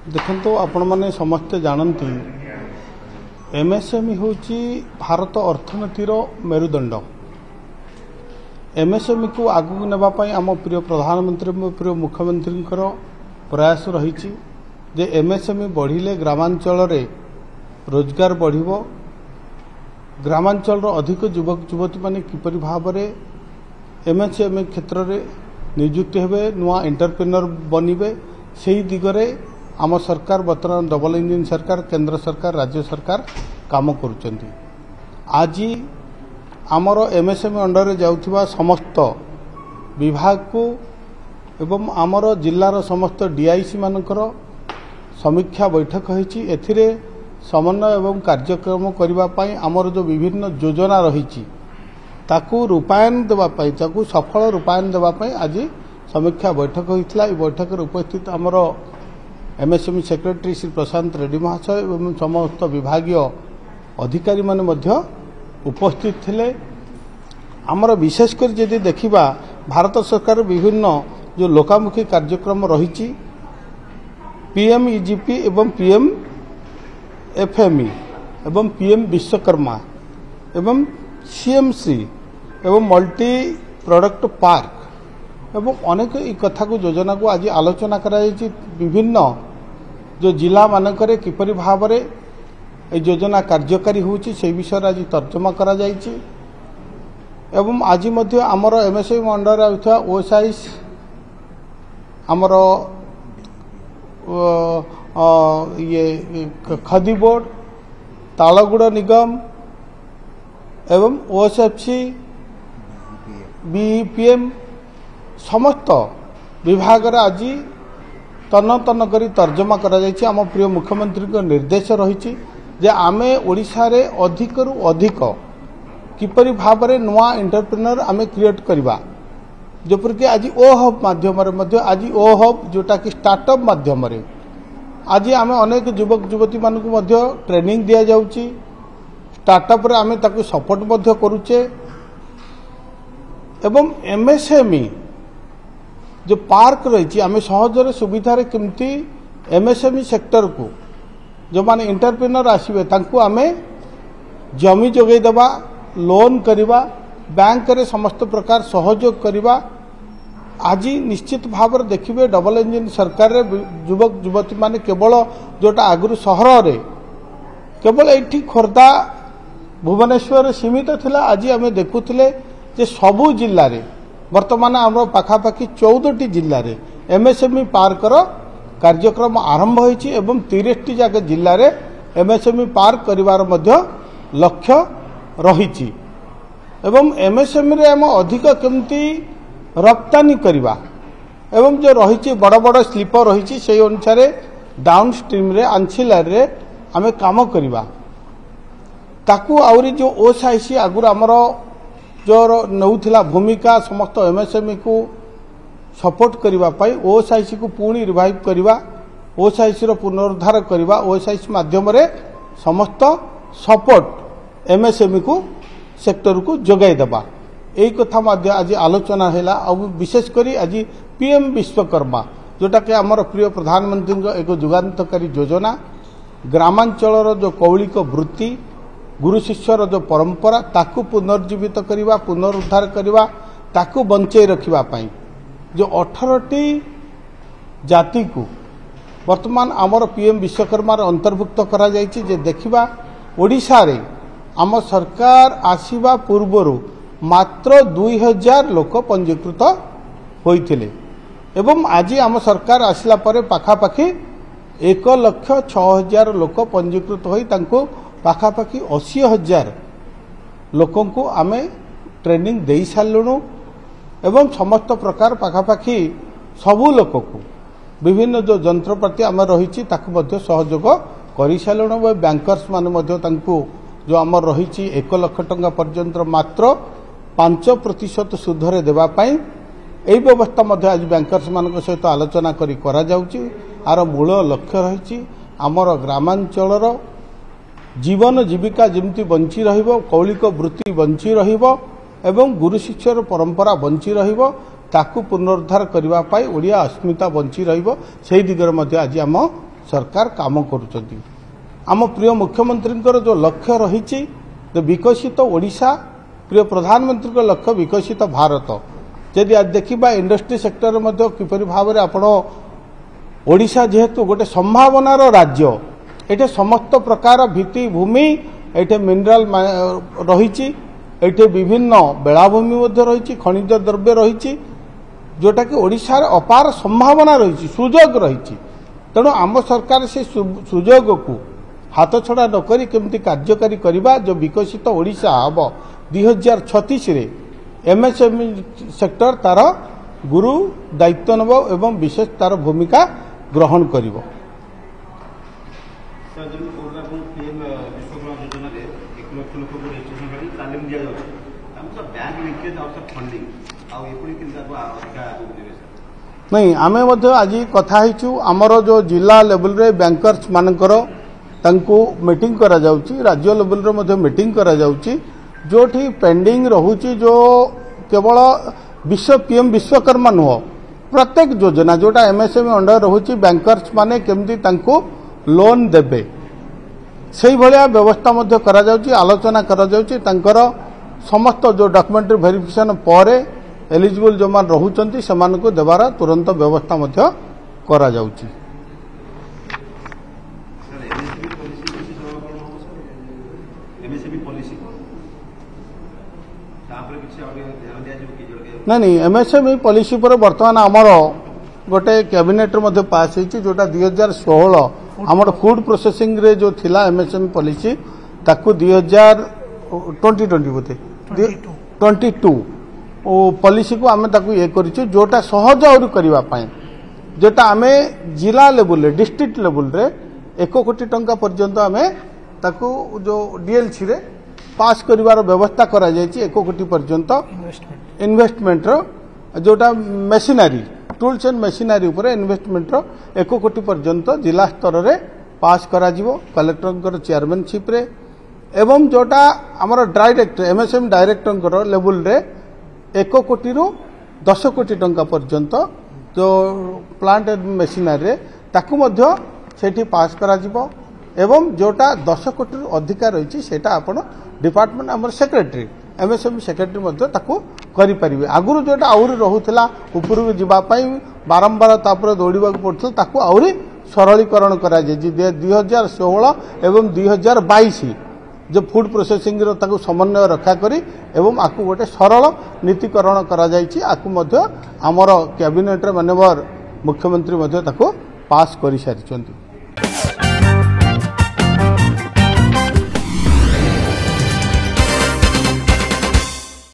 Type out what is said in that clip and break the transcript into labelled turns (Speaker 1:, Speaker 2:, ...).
Speaker 1: देखो आपण मैंने समस्ते जानती एमएसएमई हूँ भारत अर्थनीतिर मेरुदंड। एमएसएमई को आगू नेबाई आम प्रिय प्रधानमंत्री प्रिय मुख्यमंत्री प्रयास रही जे एमएसएमई बढ़िले ग्रामांचल रोजगार बढ़िबो, ग्रामांचल अधिक युवक युवती माने किपरि भाव में एमएसएमई क्षेत्र में नियुक्ति हेबे, नुआ एंटरप्रेन्योर बनिबे, सेही दिगरे आम सरकार बर्तमान डबल इंजिन सरकार, केंद्र सरकार, राज्य सरकार काम करुचंती। आज आमर एमएसएमई अंडर रे जाउथिबा समस्त विभाग को एवं आमर जिल्लार समस्त डीआईसी मानकर समीक्षा बैठक होईची। एथिरे समन्वय एवं कार्यक्रम करबा पई आमर जो विभिन्न योजना रहीची ताकू रूपायन देबा पई, ताकू सफल रूपायन देबा पई आज समीक्षा बैठक होईतला। ई बैठक रे उपस्थित आमर एमएसएमई सेक्रेटरी श्री प्रशांत रेड्डी महाशय एवं समस्त विभागीय अधिकारी माने मध्य उपस्थित थिले। आमर विशेषकर यदि देखिबा भारत सरकार विभिन्न जो लोकामुखी कार्यक्रम रहीची, पीएमईजीपी एवं पीएम एफएमई एवं पीएम विश्वकर्मा एवं सीएमसी एवं मल्टी प्रोडक्ट पार्क एवं अनेक ई कथा को योजना को आज आलोचना करा जायछि। विभिन्न जो जिला मानकरे किपरि भाव में ए योजना कार्यकारी होछि से विषय आज तर्जमा करा जायछि। एवं आज मध्य आमर एमएसएमई अंडर आउथा ओएसआईस आमर ये खदी बोर्ड, तालगुड़ निगम एवं ओएसएफसी, बीईपीएम समस्त विभाग आज तन तन करी तर्जमा करा जायछि। आम प्रिय मुख्यमंत्री को निर्देश रही जे आमे ओडिशा रे अधिक रु अधिक किपरि भाव में नुआ एंटरप्रेन्योर आमे क्रिएट करबा, जपर कि आज ओ हब माध्यम आज ओ हब जोटा कि स्टार्टअप माध्यम आज आमे अनेक युवक युवती मानक मध्य ट्रेनिंग दिया जाउची। स्टार्टअप रे आमे ताकू सपोर्ट मध्य करूचे एवं एमएसएमई जो पार्क रही आम सहजर सुविधा केमती एमएसएमई सेक्टर को जो माने एंटरप्रेन्योर आसबे तांकू आमे जमी जोगई देबा, लोन करवा, बैंक रे समस्त प्रकार सहयोग करवा। आज निश्चित भाव में देखिए डबल इंजिन सरकार रे युवक युवती माने केवल जोटा आगुरी सहर रे केवल एठी खोर्धा भुवनेश्वर सीमित थिला, आज आम देखुथिले जे सबु जिल्ला रे वर्तमान आम पाखापाखि 14टी जिल्ला रे एमएसएमई पार्कर कार्यक्रम आरंभ होईची एवं 30टी जाके जिल्ला रे एमएसएमई पार्क करिवार मध्य लक्ष्य रहीची। एवं एमएसएमई रे हम अधिक केमती रप्तानी करवा एवं जो रही बड़ बड़ स्लीपर रही से अनुसार डाउन स्ट्रीम रे आंसिलर रे आमे काम करवा। ताकू आउरी जो ओएसआईसी आगुर आमर जो नौथिला भूमिका समस्त एमएसएमई को सपोर्ट करबा पाई ओएसआईसी को पुणी रिवाइव करवा, ओएसआईसी रो पुनरुद्धार करवा, ओएसआईसी माध्यम रे समस्त सपोर्ट एमएसएमई को सेक्टर को जोगाई देबा, यही कथा मध्य आज आलोचना हैला। विशेषकर आज पीएम विश्वकर्मा जोटा कि आमर प्रिय प्रधानमंत्री एक जुगान्तकारी योजना, ग्रामांचल जो कौलिक वृत्ति, गुरु शिष्यर जो परंपरा ताकू पुनर्जीवित करवा, पुनरुद्धार करवा, ताकू बंचाई रखिबा पाई जो 18टी जाति को वर्तमान आमर पीएम विश्वकर्मा अंतर्भुक्त करा जायछि। जे देखिबा ओडिशा रे आम सरकार आसीबा पूर्वरु मात्र 2000 लोक पंजीकृत होइथिले एवं आज आम सरकार आसिला परे पाखापाखि 1,06,000 लोक पंजीकृत होई तांको पाखापाखि 80,000 लोकों को आमे ट्रेनिंग देई सालुनु एवं समस्त प्रकार पाखापाखि सबु लोक को विभिन्न जो यंत्रपाति आम रही ताकू मध्य सहयोग करि सालुनु। बैंकर्स माने मध्य तांको जो आमर रही 1 लाख टंका पर्यंत मात्र 5% सुधरे देवा पाई एही व्यवस्था मध्य आज बैंकर्स मान सहित आलोचना करी करा जाउची। आर मूल लक्ष्य रही आमर ग्रामांचलर जीवन जीविका जमती बंची रहिबो, कौलिक वृत्ति बंची रहिबो एवं गुरु शिष्यर परंपरा बंची रहिबो, ताकू पुनरुद्धार करने ओडिया अस्मिता बंची रहिबो। सेही दिगरे मध्य आज आम सरकार काम करुचंती। आम प्रिय मुख्यमंत्री जो लक्ष्य रही विकसित ओडिशा, प्रिय प्रधानमंत्री को लक्ष्य विकसित भारत। जदि आज देखा इंडस्ट्री सेक्टर में किपरि भाव में आपण ओडिशा जेहेतु गोटे संभावनार राज्य, ये समस्त प्रकार भित्तिभूमि ये मिनराल रही, ये विभिन्न बेलाभूमि रही, खनिज द्रव्य रही, जोटा कि ओडिशार अपार संभावना रही, सुजोग रही। तेणु आम सरकार से सुजोग को हाथ छड़ा नक केमती कार्यकारी करवा, जो विकसित ओडिशा हम 2036 रे एमएसएमई सेक्टर तार गुरु दायित्व नब एवं विशेष तार भूमिका ग्रहण करिवो। नहीं आमे आज कथा आमर जो जिला लेवल रे बैंकर्स मानकर तांको मीटिंग करा जाउची, राज्य लेवल रे मध्ये मीटिंग करा जाउची, जोठी पेंडिंग रहुची, जो केवल विश्व पीएम विश्वकर्मा नुह प्रत्येक योजना जोटा एमएसएमई अंडर रहुची बैंकर्स माने केमती तांको लोन देबे सेही भलिया व्यवस्था मध्ये करा जाउची, आलोचना करा जाउची। तांकर समस्त जो डॉक्यूमेंटरी वेरिफिकेशन परे एलिजिबल जो मान रहुचंती समान को देवार तुरंत व्यवस्था मध्ये करा जाउची। नहीं एमएसएमई पॉलिसी पर वर्तमान आमर गोटे कैबिनेट मध्ये पास होती, जोटा 2016 आमर फूड प्रोसेसिंग रे जो थिला एमएसएमई पॉलिसी ताकू 2020 बोते 22 ओ पॉलिसी को आमे ताकू ये करिछु, जोटा सहज और करबा पई, जोटा आमे जिला लेवल रे डिस्ट्रिक्ट लेवल रे 1 कोटी टंका पर्यंत आमे ताकू जो डीएलसी रे पास करिवार व्यवस्था करा जायछि। 1 कोटी पर्यंत इन्वेस्टमेंट रो जोटा मेशिनरी टूल्स एंड मेशिनरी ऊपर इन्वेस्टमेंट रो 1 कोटी पर्यंत जिला स्तर रे पास करा जिवो कलेक्टर चेयरमैनशिप रे, एवं जोटा हमर डायरेक्टर एमएसएमई डायरेक्टर लेवल रे 1 कोटी रु 10 कोटी टंका पर्यंत जो प्लांट एंड मेशिनरी रे ताकू मध्य सेठी पास करा जिवो, एवं जोटा 10 कोटी रु अधिका रही सेटा आपण डिपार्टमेंट हमर सेक्रेटरी एमएसएमई सेक्रेटरी मध्य ताकू करि परिबे। आगुरु जोटा आउरी रहुतला उपरु जिबा पई बारंबार तापर दौड़िबा पड़थल, ताकू आउरी सरलीकरण करा जे 2016 एवं 2022 जो फूड प्रोसेसिंग रो ताकू समन्वय रखा करी एवं आकू गोटे सरल नीतिकरण करा जायछि। आकू मध्य हमर कैबिनेट रे माननीय मुख्यमंत्री मध्य ताकू पास करि सारिछन्ती।